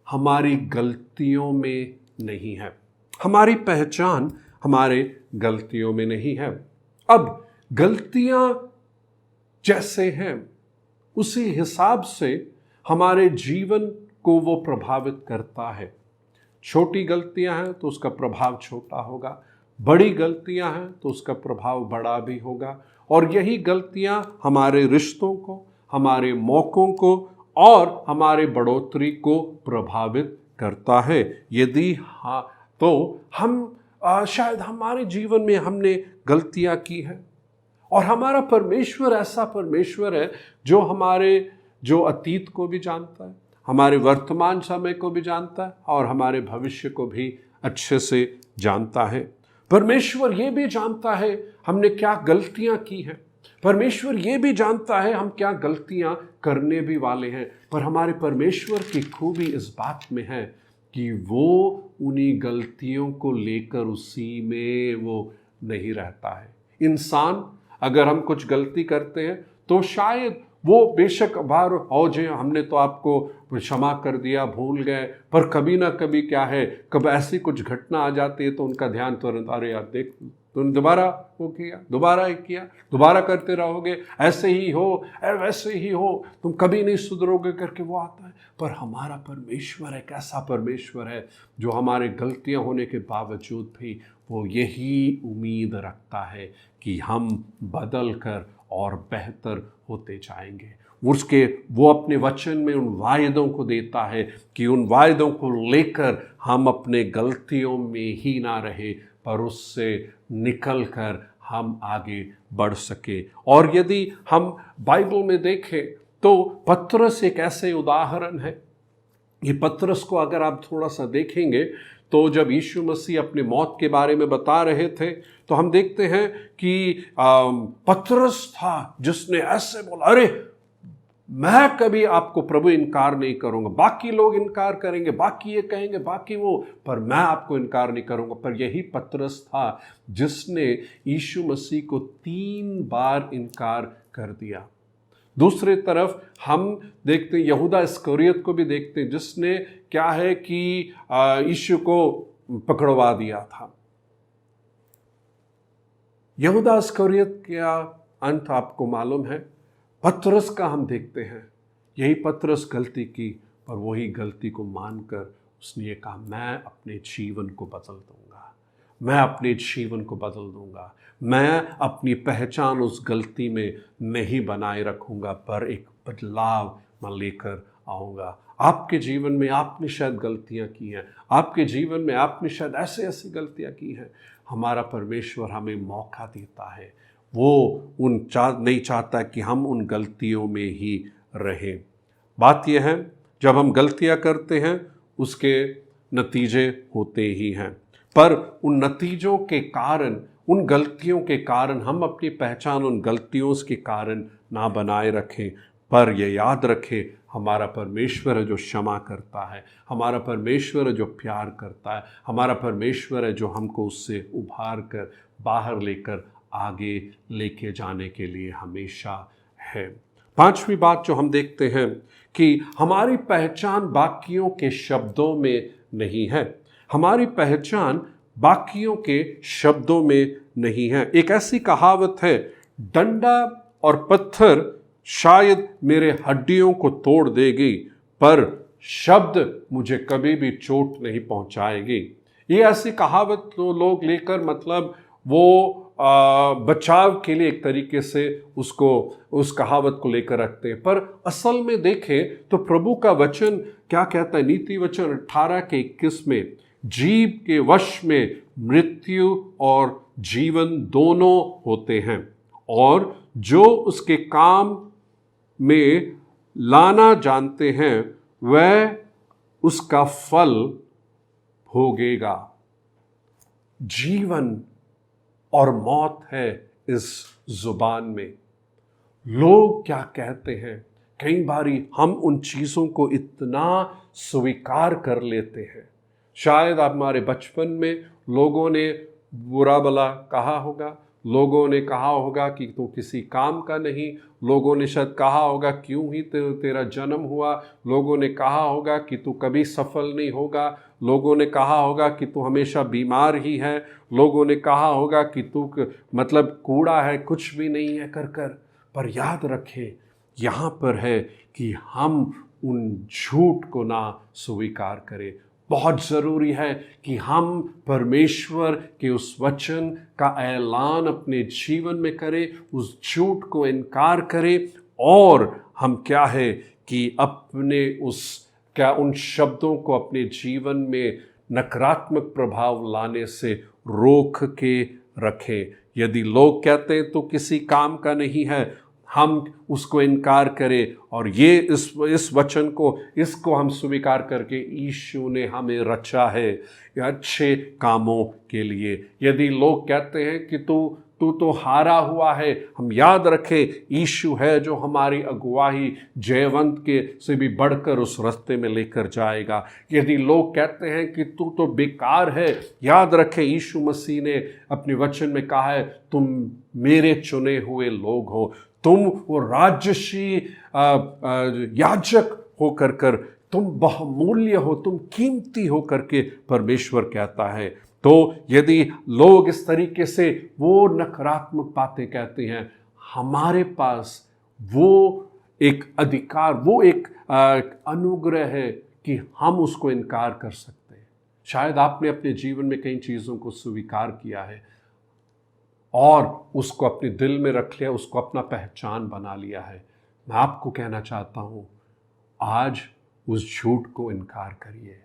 हमारी गलतियों में नहीं है। हमारी पहचान हमारे गलतियों में नहीं है। अब गलतियां जैसे हैं उसी हिसाब से हमारे जीवन को वो प्रभावित करता है। छोटी गलतियां हैं तो उसका प्रभाव छोटा होगा, बड़ी गलतियां हैं तो उसका प्रभाव बड़ा भी होगा, और यही गलतियां हमारे रिश्तों को, हमारे मौकों को और हमारे बढ़ोतरी को प्रभावित करता है। यदि हाँ तो हम शायद हमारे जीवन में हमने गलतियां की हैं, और हमारा परमेश्वर ऐसा परमेश्वर है जो अतीत को भी जानता है, हमारे वर्तमान समय को भी जानता है और हमारे भविष्य को भी अच्छे से जानता है। परमेश्वर ये भी जानता है हमने क्या गलतियां की हैं, परमेश्वर ये भी जानता है हम क्या गलतियां करने भी वाले हैं। पर हमारे परमेश्वर की खूबी इस बात में है कि वो उन्हीं गलतियों को लेकर उसी में वो नहीं रहता है। इंसान अगर हम कुछ गलती करते हैं तो शायद वो बेशक बार हो जे हमने तो आपको क्षमा कर दिया, भूल गए, पर कभी ना कभी क्या है, कब ऐसी कुछ घटना आ जाती है तो उनका ध्यान तुरंत, अरे यार देख तुमने दोबारा वो किया, दोबारा करते रहोगे, ऐसे ही हो वैसे ही हो, तुम कभी नहीं सुधरोगे करके वो आता है। पर हमारा परमेश्वर एक ऐसा परमेश्वर है जो हमारे गलतियां होने के बावजूद भी वो यही उम्मीद रखता है कि हम बदल कर और बेहतर होते जाएंगे। वो अपने वचन में उन वायदों को देता है कि उन वायदों को लेकर हम अपने गलतियों में ही ना रहे, पर उससे निकल कर हम आगे बढ़ सके। और यदि हम बाइबल में देखें तो पतरस एक ऐसे उदाहरण है। ये पतरस को अगर आप थोड़ा सा देखेंगे तो जब यीशु मसीह अपने मौत के बारे में बता रहे थे तो हम देखते हैं कि पतरस था जिसने ऐसे बोला, अरे मैं कभी आपको प्रभु इनकार नहीं करूंगा, बाकी लोग इनकार करेंगे, बाकी ये कहेंगे, बाकी वो, पर मैं आपको इनकार नहीं करूंगा। पर यही पतरस था जिसने यीशु मसीह को 3 बार इनकार कर दिया। दूसरी तरफ हम देखते हैं यहूदा इस्करियत को भी देखते हैं जिसने क्या है कि यीशु को पकड़वा दिया था। यहूदा इस्करियत का अंत आपको मालूम है। पतरस का हम देखते हैं, यही पतरस गलती की, पर वही गलती को मानकर उसने ये कहा, मैं अपने जीवन को बदल दूंगा, मैं अपने जीवन को बदल दूंगा, मैं अपनी पहचान उस गलती में नहीं बनाए रखूंगा, पर एक बदलाव मैं लेकर आऊँगा। आपके जीवन में आपने शायद गलतियाँ की हैं, आपके जीवन में आपने शायद ऐसी गलतियाँ की हैं। हमारा परमेश्वर हमें मौका देता है, वो नहीं चाहता कि हम उन गलतियों में ही रहें। बात यह है जब हम गलतियाँ करते हैं उसके नतीजे होते ही हैं, पर उन नतीजों के कारण, उन गलतियों के कारण हम अपनी पहचान उन गलतियों के कारण ना बनाए रखें, पर यह याद रखें हमारा परमेश्वर है जो क्षमा करता है, हमारा परमेश्वर है जो प्यार करता है, हमारा परमेश्वर है जो हमको उससे उभार कर बाहर लेकर आगे लेके जाने के लिए हमेशा है। 5वीं बात जो हम देखते हैं कि हमारी पहचान बाकियों के शब्दों में नहीं है, हमारी पहचान बाकियों के शब्दों में नहीं है। एक ऐसी कहावत है, डंडा और पत्थर शायद मेरे हड्डियों को तोड़ देगी, पर शब्द मुझे कभी भी चोट नहीं पहुंचाएगी। ये ऐसी कहावत तो लोग लेकर मतलब वो बचाव के लिए एक तरीके से उस कहावत को लेकर रखते हैं, पर असल में देखें तो प्रभु का वचन क्या कहता है। नीति वचन 18:21 में, जीव के वश में मृत्यु और जीवन दोनों होते हैं, और जो उसके काम में लाना जानते हैं वह उसका फल भोगेगा। जीवन और मौत है इस जुबान में। लोग क्या कहते हैं कई बारी हम उन चीज़ों को इतना स्वीकार कर लेते हैं। शायद हमारे बचपन में लोगों ने बुरा भला कहा होगा, लोगों ने कहा होगा कि तू किसी काम का नहीं, लोगों ने शायद कहा होगा क्यों ही तेरा जन्म हुआ, लोगों ने कहा होगा कि तू कभी सफल नहीं होगा, लोगों ने कहा होगा कि तू हमेशा बीमार ही है, लोगों ने कहा होगा कि तू मतलब कूड़ा है, कुछ भी नहीं है कर। पर याद रखें, यहाँ पर है कि हम उन झूठ को ना स्वीकार करें। बहुत ज़रूरी है कि हम परमेश्वर के उस वचन का ऐलान अपने जीवन में करें, उस झूठ को इनकार करें, और हम क्या है कि अपने उन शब्दों को अपने जीवन में नकारात्मक प्रभाव लाने से रोक के रखें। यदि लोग कहते हैं तो किसी काम का नहीं है, हम उसको इनकार करें और ये इस वचन को इसको हम स्वीकार करके यीशु ने हमें रचा है अच्छे कामों के लिए। यदि लोग कहते हैं कि तू तो हारा हुआ है, हम याद रखें यीशु है जो हमारी अगुवाई जयवंत के से भी बढ़कर उस रास्ते में लेकर जाएगा। यदि लोग कहते हैं कि तू तो बेकार है, याद रखें यीशु मसीह ने अपने वचन में कहा है तुम मेरे चुने हुए लोग हो, तुम वो राजसी याजक होकर कर तुम बहुमूल्य हो, तुम कीमती हो करके परमेश्वर कहता है। तो यदि लोग इस तरीके से वो नकारात्मक बातें कहते हैं, हमारे पास वो एक अधिकार, वो एक अनुग्रह है कि हम उसको इनकार कर सकते हैं। शायद आपने अपने जीवन में कई चीज़ों को स्वीकार किया है और उसको अपने दिल में रख लिया, उसको अपना पहचान बना लिया है। मैं आपको कहना चाहता हूँ, आज उस झूठ को इनकार करिए।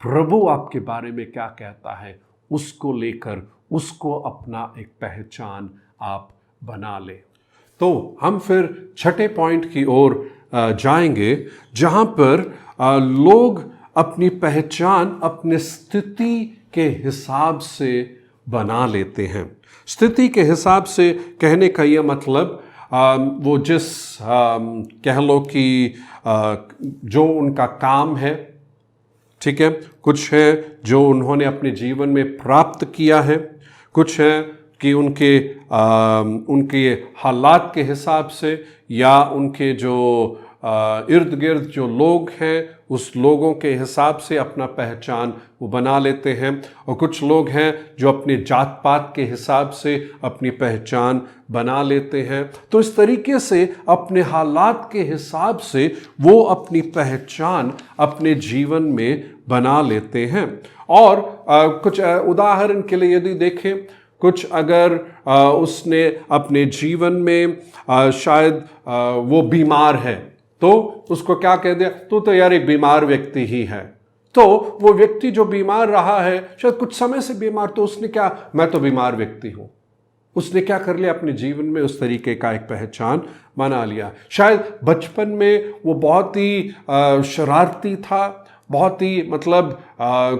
प्रभु आपके बारे में क्या कहता है उसको लेकर उसको अपना एक पहचान आप बना लें। तो हम फिर छठे पॉइंट की ओर जाएंगे, जहाँ पर लोग अपनी पहचान अपने स्थिति के हिसाब से बना लेते हैं। स्थिति के हिसाब से कहने का यह मतलब वो जिस कह लो कि जो उनका काम है, ठीक है, कुछ है जो उन्होंने अपने जीवन में प्राप्त किया है, कुछ है कि उनके हालात के हिसाब से या उनके जो इर्द गिर्द जो लोग हैं उस लोगों के हिसाब से अपना पहचान वो बना लेते हैं। और कुछ लोग हैं जो अपने जात पात के हिसाब से अपनी पहचान बना लेते हैं। तो इस तरीके से अपने हालात के हिसाब से वो अपनी पहचान अपने जीवन में बना लेते हैं। और कुछ उदाहरण के लिए यदि देखें, कुछ अगर उसने अपने जीवन में शायद वो बीमार है तो उसको क्या कह दिया, तू तो यार एक बीमार व्यक्ति ही है। तो वो व्यक्ति जो बीमार रहा है, शायद कुछ समय से बीमार, तो उसने क्या, मैं तो बीमार व्यक्ति हूं, उसने क्या कर लिया, अपने जीवन में उस तरीके का एक पहचान बना लिया। शायद बचपन में वो बहुत ही शरारती था, बहुत ही मतलब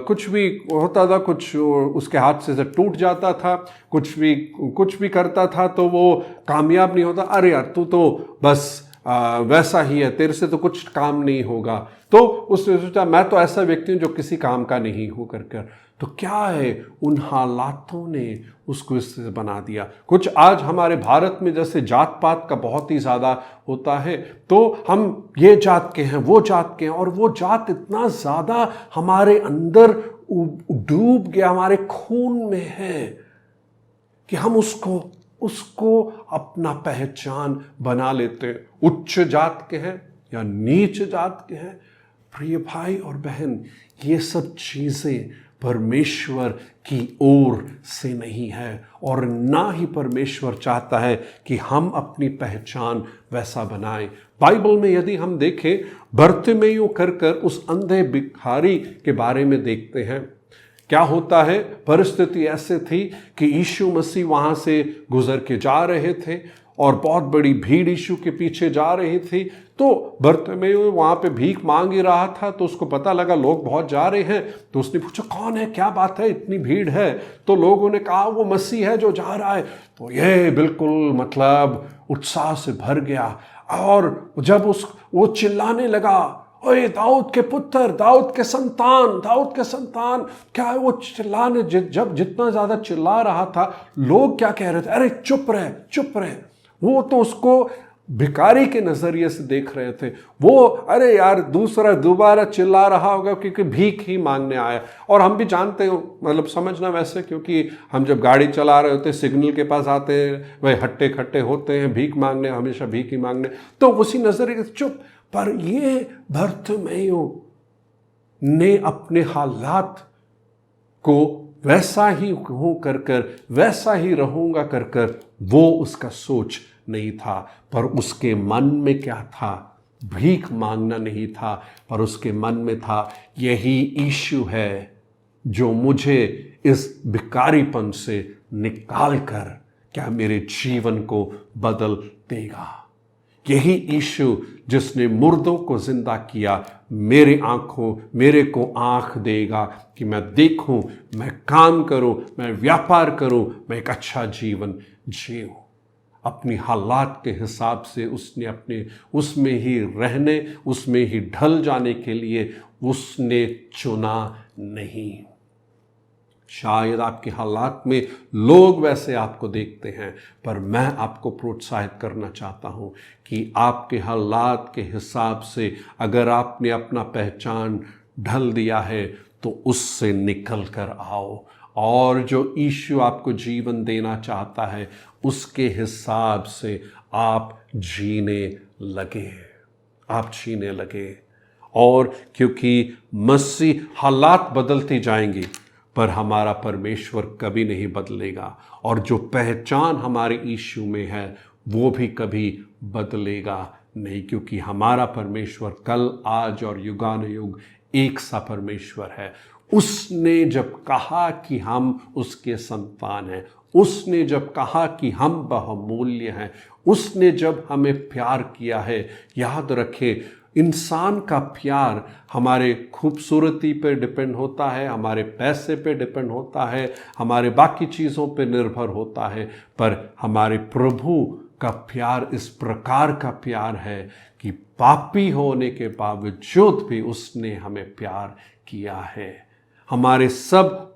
कुछ भी होता था, कुछ उसके हाथ से टूट जाता था, कुछ भी करता था तो वो कामयाब नहीं होता। अरे यार तू तो बस वैसा ही है, तेरे से तो कुछ काम नहीं होगा। तो उसने सोचा मैं तो ऐसा व्यक्ति हूं जो किसी काम का नहीं हूं कर। तो क्या है, उन हालातों ने उसको इससे बना दिया। कुछ आज हमारे भारत में जैसे जात पात का बहुत ही ज़्यादा होता है, तो हम ये जात के हैं, वो जात के हैं, और वो जात इतना ज़्यादा हमारे अंदर डूब गया, हमारे खून में है कि हम उसको अपना पहचान बना लेते हैं। उच्च जात के हैं या नीच जात के हैं, प्रिय भाई और बहन, ये सब चीज़ें परमेश्वर की ओर से नहीं है, और ना ही परमेश्वर चाहता है कि हम अपनी पहचान वैसा बनाएं। बाइबल में यदि हम देखें, बरतिमेयू कर उस अंधे भिखारी के बारे में देखते हैं। क्या होता है, परिस्थिति ऐसे थी कि यीशु मसीह वहाँ से गुजर के जा रहे थे और बहुत बड़ी भीड़ यीशु के पीछे जा रही थी। तो बरतिमेयू वहाँ पे भीख मांग ही रहा था, तो उसको पता लगा लोग बहुत जा रहे हैं, तो उसने पूछा कौन है, क्या बात है, इतनी भीड़ है। तो लोगों ने कहा वो मसीह है जो जा रहा है। तो ये बिल्कुल मतलब उत्साह से भर गया, और जब वो चिल्लाने लगा, ओए दाऊद के पुत्र, दाऊद के संतान, दाऊद के संतान, क्या वो चिल्लाने जब जितना ज्यादा चिल्ला रहा था, लोग क्या कह रहे थे, अरे चुप रहे चुप रहे। वो तो उसको भिखारी के नजरिए से देख रहे थे। वो अरे यार दोबारा चिल्ला रहा होगा क्योंकि भीख ही मांगने आया। और हम भी जानते हैं, मतलब समझना वैसे, क्योंकि हम जब गाड़ी चला रहे होते सिग्नल के पास आते हैं, वही हट्टे खट्टे होते हैं भीख मांगने, हमेशा भीख ही मांगने, तो उसी नजरिए से चुप। पर ये बरतिमेयो ने अपने हालात को वैसा ही हूं कर कर, वैसा ही रहूंगा कर कर, वो उसका सोच नहीं था। पर उसके मन में क्या था? भीख मांगना नहीं था, पर उसके मन में था, यही यीशु है जो मुझे इस भिखारीपन से निकाल कर क्या मेरे जीवन को बदल देगा। यही यीशु जिसने मुर्दों को जिंदा किया, मेरे को आंख देगा कि मैं देखूं, मैं काम करूं, मैं व्यापार करूं, मैं एक अच्छा जीवन जीऊं। अपनी हालात के हिसाब से उसने उसमें ही रहने, उसमें ही ढल जाने के लिए उसने चुना नहीं। शायद आपके हालात में लोग वैसे आपको देखते हैं, पर मैं आपको प्रोत्साहित करना चाहता हूं कि आपके हालात के हिसाब से अगर आपने अपना पहचान ढल दिया है तो उससे निकल कर आओ, और जो यीशु आपको जीवन देना चाहता है उसके हिसाब से आप जीने लगे। और क्योंकि मसीह, हालात बदलती जाएंगी पर हमारा परमेश्वर कभी नहीं बदलेगा, और जो पहचान हमारे यीशु में है वो भी कभी बदलेगा नहीं, क्योंकि हमारा परमेश्वर कल, आज और युगानुयुग एक सा परमेश्वर है। उसने जब कहा कि हम उसके संतान हैं, उसने जब कहा कि हम बहुमूल्य हैं, उसने जब हमें प्यार किया है, याद रखें, इंसान का प्यार हमारे खूबसूरती पे डिपेंड होता है, हमारे पैसे पे डिपेंड होता है, हमारे बाकी चीज़ों पे निर्भर होता है, पर हमारे प्रभु का प्यार इस प्रकार का प्यार है कि पापी होने के बावजूद भी उसने हमें प्यार किया है। हमारे सब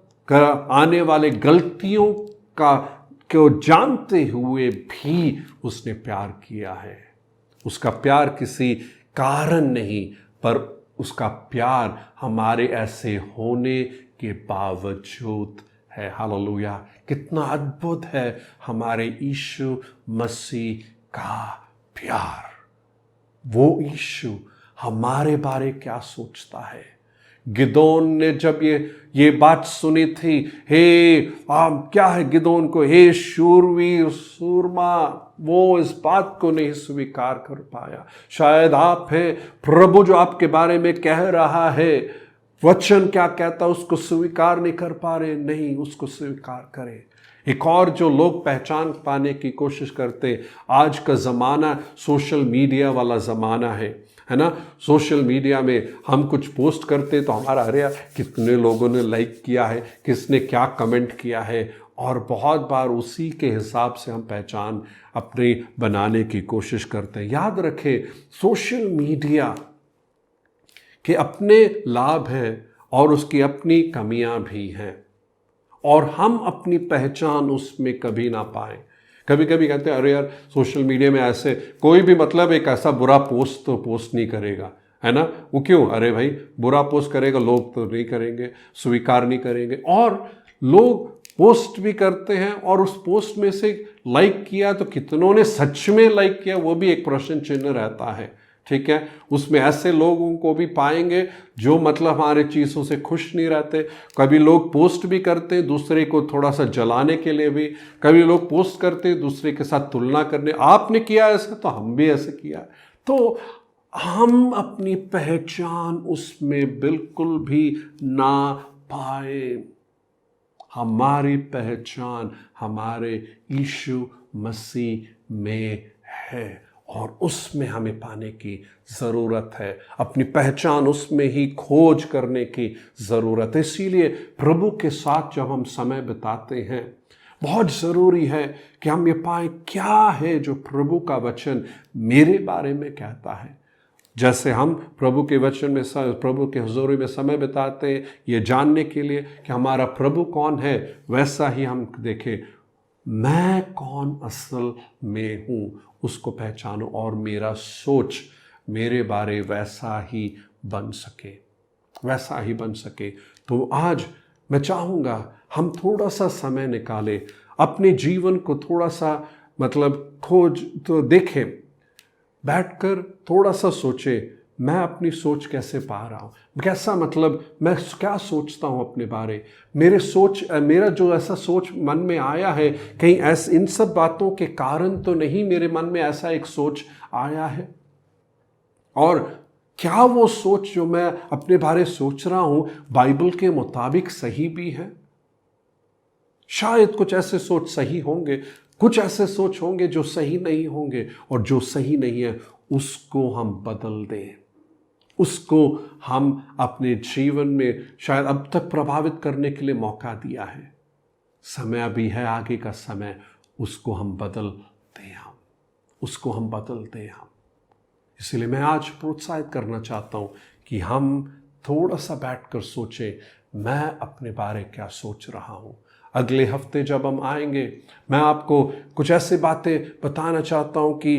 आने वाले गलतियों को जानते हुए भी उसने प्यार किया है। उसका प्यार किसी कारण नहीं, पर उसका प्यार हमारे ऐसे होने के बावजूद है। हालेलुया! कितना अद्भुत है हमारे यीशु मसीह का प्यार। वो यीशु हमारे बारे क्या सोचता है। गिदोन ने जब ये बात सुनी थी, क्या है गिदोन को, हे शूरवीर सूरमा, वो इस बात को नहीं स्वीकार कर पाया। शायद आप है, प्रभु जो आपके बारे में कह रहा है, वचन क्या कहता, उसको स्वीकार नहीं कर पा रहे। नहीं, उसको स्वीकार करें। एक और जो लोग पहचान पाने की कोशिश करते, आज का ज़माना सोशल मीडिया वाला ज़माना है ना। सोशल मीडिया में हम कुछ पोस्ट करते तो हमारा, अरे यार कितने लोगों ने लाइक किया है, किसने क्या कमेंट किया है, और बहुत बार उसी के हिसाब से हम पहचान अपनी बनाने की कोशिश करते हैं। याद रखें, सोशल मीडिया के अपने लाभ हैं और उसकी अपनी कमियां भी हैं, और हम अपनी पहचान उसमें कभी ना पाएं। कभी कभी कहते हैं, अरे यार सोशल मीडिया में ऐसे कोई भी, मतलब एक ऐसा बुरा पोस्ट तो पोस्ट नहीं करेगा, है ना। वो क्यों? अरे भाई बुरा पोस्ट करेगा, लोग तो नहीं करेंगे, स्वीकार नहीं करेंगे। और लोग पोस्ट भी करते हैं, और उस पोस्ट में से लाइक किया तो कितनों ने सच में लाइक किया, वो भी एक प्रश्न चिन्ह रहता है। ठीक है, उसमें ऐसे लोगों को भी पाएंगे जो मतलब हमारे चीज़ों से खुश नहीं रहते। कभी लोग पोस्ट भी करते हैं दूसरे को थोड़ा सा जलाने के लिए भी, कभी लोग पोस्ट करते हैं दूसरे के साथ तुलना करने, आपने किया ऐसा तो हम भी ऐसे किया। तो हम अपनी पहचान उसमें बिल्कुल भी ना पाए। हमारी पहचान हमारे यीशु मसीह में है, और उसमें हमें पाने की ज़रूरत है। अपनी पहचान उसमें ही खोज करने की ज़रूरत है। इसीलिए प्रभु के साथ जब हम समय बिताते हैं, बहुत ज़रूरी है कि हम ये पाएं क्या है जो प्रभु का वचन मेरे बारे में कहता है। जैसे हम प्रभु के वचन में प्रभु के हुजूरी में समय बिताते हैं ये जानने के लिए कि हमारा प्रभु कौन है, वैसा ही हम देखें मैं कौन असल में हूँ उसको पहचानूं और मेरा सोच मेरे बारे वैसा ही बन सके। तो आज मैं चाहूँगा हम थोड़ा सा समय निकालें, अपने जीवन को थोड़ा सा खोज तो देखें, बैठकर थोड़ा सा सोचें मैं अपनी सोच कैसे पा रहा हूँ, कैसा मैं क्या सोचता हूँ अपने बारे, मेरा जो ऐसा सोच मन में आया है कहीं इन सब बातों के कारण तो नहीं मेरे मन में ऐसा एक सोच आया है, और क्या वो सोच जो मैं अपने बारे सोच रहा हूँ बाइबल के मुताबिक सही भी है। शायद कुछ ऐसे सोच सही होंगे, कुछ ऐसे सोच होंगे जो सही नहीं होंगे, और जो सही नहीं है उसको हम बदल दें, उसको हम अपने जीवन में शायद अब तक प्रभावित करने के लिए मौका दिया है। समय अभी है, आगे का समय, उसको हम बदल दें हम। इसलिए मैं आज प्रोत्साहित करना चाहता हूँ कि हम थोड़ा सा बैठकर सोचें मैं अपने बारे क्या सोच रहा हूँ। अगले हफ्ते जब हम आएंगे मैं आपको कुछ ऐसी बातें बताना चाहता हूँ कि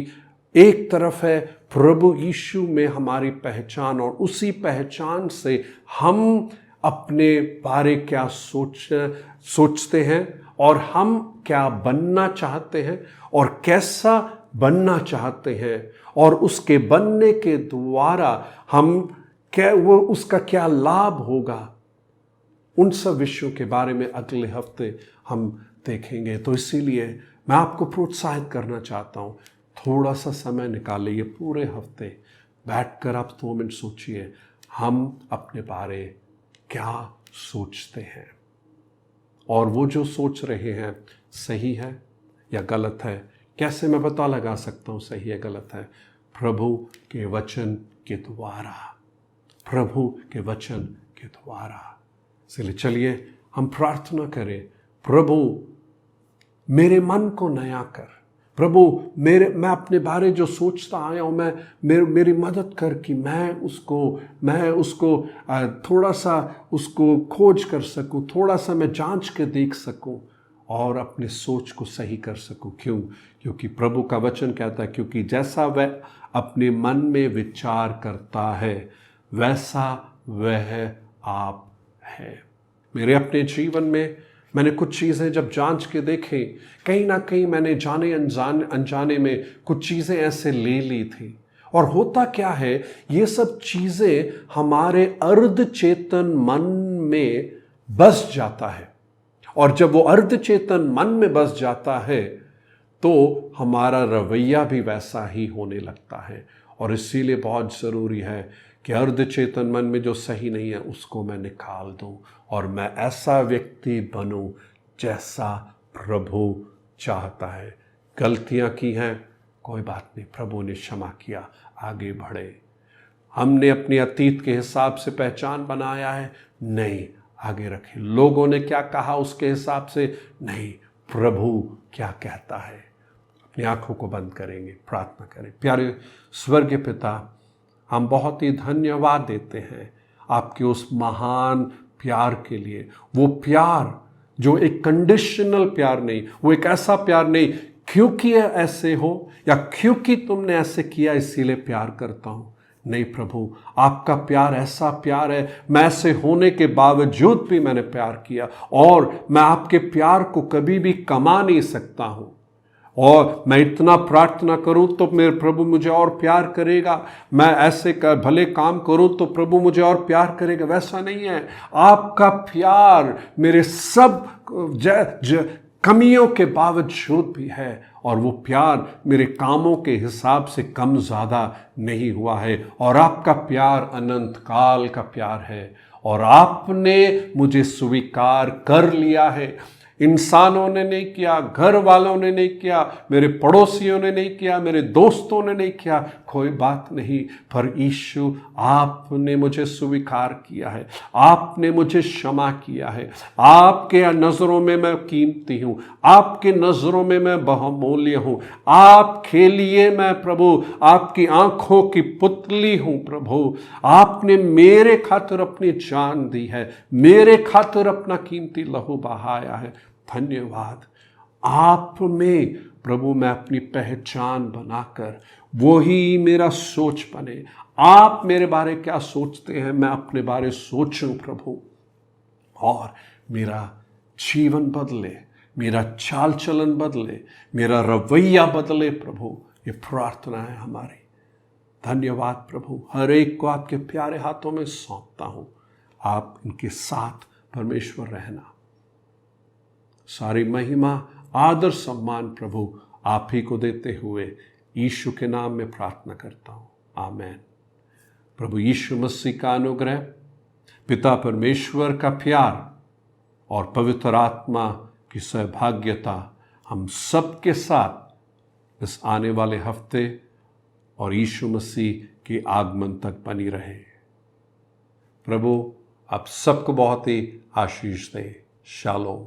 एक तरफ है प्रभु यीशु में हमारी पहचान, और उसी पहचान से हम अपने बारे क्या सोचते हैं और हम क्या बनना चाहते हैं और कैसा बनना चाहते हैं, और उसके बनने के द्वारा उसका क्या लाभ होगा, उन सब विषयों के बारे में अगले हफ्ते हम देखेंगे। तो इसीलिए मैं आपको प्रोत्साहित करना चाहता हूँ, थोड़ा सा समय निकालिए पूरे हफ्ते, बैठकर आप 2 मिनट सोचिए हम अपने बारे क्या सोचते हैं, और वो जो सोच रहे हैं सही है या गलत है। कैसे मैं पता लगा सकता हूँ सही है गलत है? प्रभु के वचन के द्वारा। इसलिए चलिए हम प्रार्थना करें, प्रभु मेरे मन को नया कर, प्रभु मैं अपने बारे जो सोचता आया हूँ मेरी मदद कर कि मैं उसको थोड़ा सा उसको खोज कर सकूँ, थोड़ा सा मैं जांच के देख सकूँ और अपने सोच को सही कर सकूँ। क्योंकि प्रभु का वचन कहता है, क्योंकि जैसा वह अपने मन में विचार करता है वैसा वह आप है। मेरे अपने जीवन में मैंने कुछ चीज़ें जब जांच के देखें, कहीं ना कहीं मैंने जाने अनजाने में कुछ चीज़ें ऐसे ले ली थी, और होता क्या है ये सब चीज़ें हमारे अर्धचेतन मन में बस जाता है, और जब वो अर्धचेतन मन में बस जाता है तो हमारा रवैया भी वैसा ही होने लगता है। और इसीलिए बहुत ज़रूरी है कि अर्धचेतन मन में जो सही नहीं है उसको मैं निकाल दूं, और मैं ऐसा व्यक्ति बनूं जैसा प्रभु चाहता है। गलतियां की हैं, कोई बात नहीं, प्रभु ने क्षमा किया, आगे बढ़े। हमने अपने अतीत के हिसाब से पहचान बनाया है, नहीं, आगे रखें। लोगों ने क्या कहा उसके हिसाब से नहीं, प्रभु क्या कहता है। अपनी आंखों को बंद करेंगे, प्रार्थना करें। प्यारे स्वर्गीय पिता, हम बहुत ही धन्यवाद देते हैं आपके उस महान प्यार के लिए। वो प्यार जो एक कंडीशनल प्यार नहीं, वो एक ऐसा प्यार नहीं क्योंकि ऐसे हो या क्योंकि तुमने ऐसे किया इसीलिए प्यार करता हूं। नहीं प्रभु, आपका प्यार ऐसा प्यार है, मैं ऐसे होने के बावजूद भी मैंने प्यार किया, और मैं आपके प्यार को कभी भी कमा नहीं सकता हूं। और मैं इतना प्रार्थना करूं तो मेरे प्रभु मुझे और प्यार करेगा, मैं ऐसे भले काम करूं तो प्रभु मुझे और प्यार करेगा, वैसा नहीं है। आपका प्यार मेरे सब कमियों के बावजूद भी है, और वो प्यार मेरे कामों के हिसाब से कम ज़्यादा नहीं हुआ है। और आपका प्यार अनंत काल का प्यार है, और आपने मुझे स्वीकार कर लिया है। इंसानों ने नहीं किया, घर वालों ने नहीं किया, मेरे पड़ोसियों ने नहीं किया, मेरे दोस्तों ने नहीं किया, कोई बात नहीं, पर यीशु आपने मुझे स्वीकार किया है, आपने मुझे क्षमा किया है। आपके नज़रों में मैं कीमती हूँ, आपके नज़रों में मैं बहुमूल्य हूँ, आपके लिए मैं प्रभु आपकी आंखों की पुतली हूँ। प्रभु आपने मेरे खातिर अपनी जान दी है, मेरे खातिर अपना कीमती लहू बहाया है। धन्यवाद। आप में प्रभु मैं अपनी पहचान बनाकर वही मेरा सोच बने। आप मेरे बारे क्या सोचते हैं मैं अपने बारे सोचूं प्रभु, और मेरा जीवन बदले, मेरा चाल चलन बदले, मेरा रवैया बदले। प्रभु ये प्रार्थना है हमारी। धन्यवाद प्रभु। हर एक को आपके प्यारे हाथों में सौंपता हूँ। आप इनके साथ परमेश्वर रहना। सारी महिमा आदर सम्मान प्रभु आप ही को देते हुए यीशु के नाम में प्रार्थना करता हूँ, आमेन। प्रभु यीशु मसीह का अनुग्रह, पिता परमेश्वर का प्यार और पवित्र आत्मा की सहभाग्यता हम सब के साथ इस आने वाले हफ्ते और यीशु मसीह के आगमन तक बनी रहे। प्रभु आप सबको बहुत ही आशीष दे। शालोम।